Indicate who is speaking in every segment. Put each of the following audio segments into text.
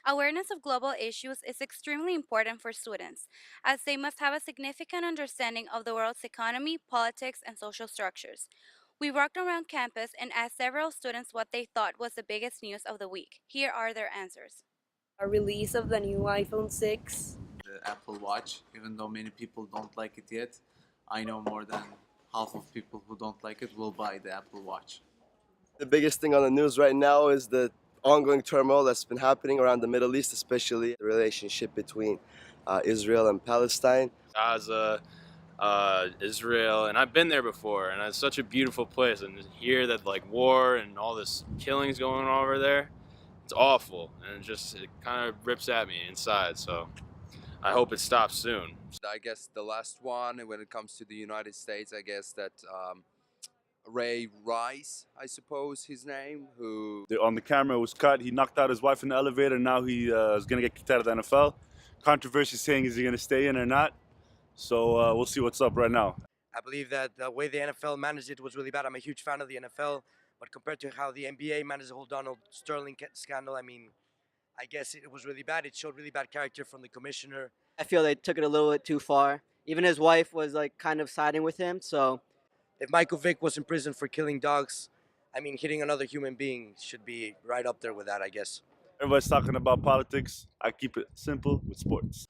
Speaker 1: Awareness of global issues is extremely important for students, as they must have a significant understanding of the world's economy, politics, and social structures. We walked around campus and asked several students what they thought was the biggest news of the week. Here are their answers.
Speaker 2: A release of the new iPhone 6.
Speaker 3: The Apple Watch, even though many people don't like it yet, I know more than half of people who don't like it will buy the Apple Watch.
Speaker 4: The biggest thing on the news right now is the ongoing turmoil that's been happening around the Middle East, especially the relationship between Israel and Palestine.
Speaker 5: Gaza, Israel, and I've been there before, and it's such a beautiful place. And to hear that like war and all this killings going on over there, it's awful, and it kind of rips at me inside. So I hope it stops soon.
Speaker 6: I guess the last one, when it comes to the United States, I guess that Ray Rice, I suppose his name, who
Speaker 7: On the camera it was cut. He knocked out his wife in the elevator. Now he is going to get kicked out of the NFL. Controversy saying is he going to stay in or not. So we'll see what's up right now.
Speaker 8: I believe that the way the NFL managed it was really bad. I'm a huge fan of the NFL, but compared to how the NBA managed the whole Donald Sterling scandal, I mean, I guess it was really bad. It showed really bad character from the commissioner.
Speaker 9: I feel they took it a little bit too far. Even his wife was like kind of siding with him. So
Speaker 8: If Michael Vick was in prison for killing dogs, I mean, hitting another human being should be right up there with that, I guess.
Speaker 7: Everybody's talking about politics. I keep it simple with sports.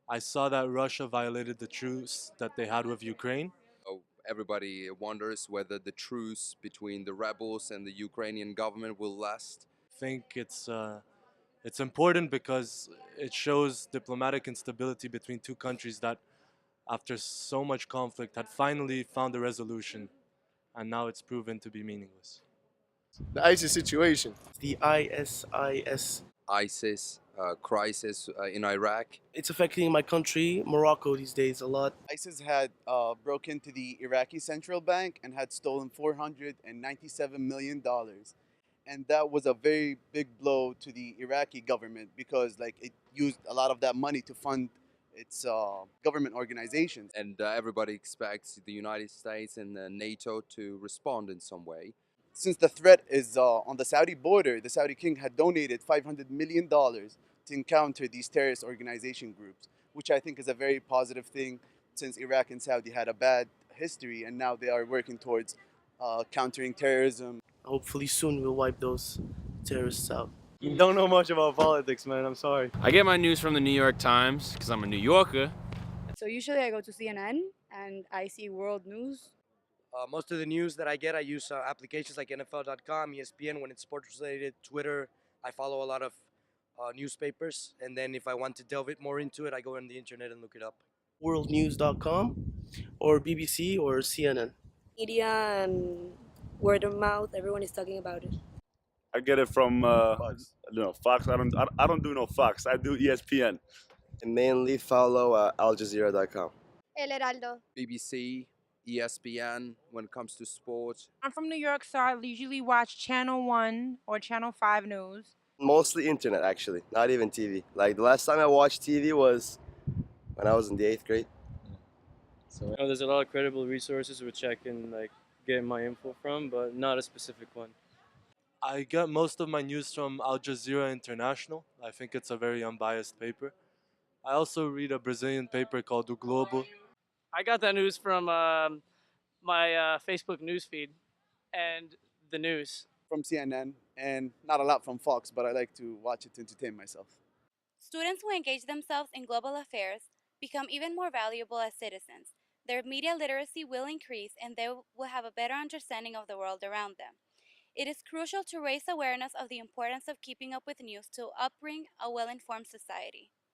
Speaker 10: I saw that Russia violated the truce that they had with Ukraine.
Speaker 6: everybody wonders whether the truce between the rebels and the Ukrainian government will last.
Speaker 10: I think it's important because it shows diplomatic instability between two countries that, after so much conflict, had finally found a resolution, and now it's proven to be meaningless.
Speaker 11: The ISIS situation. The ISIS.
Speaker 6: ISIS crisis in Iraq.
Speaker 11: It's affecting my country, Morocco, these days a lot.
Speaker 12: ISIS had broke into the Iraqi central bank and had stolen $497 million. And that was a very big blow to the Iraqi government because it used a lot of that money to fund its government organizations.
Speaker 6: And everybody expects the United States and NATO to respond in some way.
Speaker 12: Since the threat is on the Saudi border, the Saudi king had donated $500 million to encounter these terrorist organization groups, which I think is a very positive thing since Iraq and Saudi had a bad history and now they are working towards countering terrorism.
Speaker 11: Hopefully soon we'll wipe those terrorists out.
Speaker 13: You don't know much about politics, man. I'm sorry.
Speaker 5: I get my news from the New York Times because I'm a New Yorker.
Speaker 14: So usually I go to CNN and I see world news.
Speaker 8: Most of the news that I get, I use applications like NFL.com, ESPN when it's sports related, Twitter. I follow a lot of newspapers, and then if I want to delve it more into it, I go on the internet and look it up.
Speaker 11: Worldnews.com or BBC or CNN.
Speaker 2: Media and word of mouth, everyone is talking about it.
Speaker 7: I get it from Fox. I don't do no Fox. I do ESPN.
Speaker 4: And mainly follow AlJazeera.com.
Speaker 15: El Heraldo.
Speaker 6: BBC, ESPN when it comes to sports.
Speaker 16: I'm from New York, so I usually watch Channel 1 or Channel 5 News.
Speaker 4: Mostly internet, actually, not even TV. Like the last time I watched TV was when I was in the 8th grade.
Speaker 13: So there's a lot of credible resources which I can get my info from, but not a specific one.
Speaker 10: I get most of my news from Al Jazeera International. I think it's a very unbiased paper. I also read a Brazilian paper called O Globo.
Speaker 17: I got that news from my Facebook newsfeed and the news.
Speaker 12: From CNN and not a lot from Fox, but I like to watch it to entertain myself.
Speaker 1: Students who engage themselves in global affairs become even more valuable as citizens. Their media literacy will increase and they will have a better understanding of the world around them. It is crucial to raise awareness of the importance of keeping up with news to upbring a well-informed society.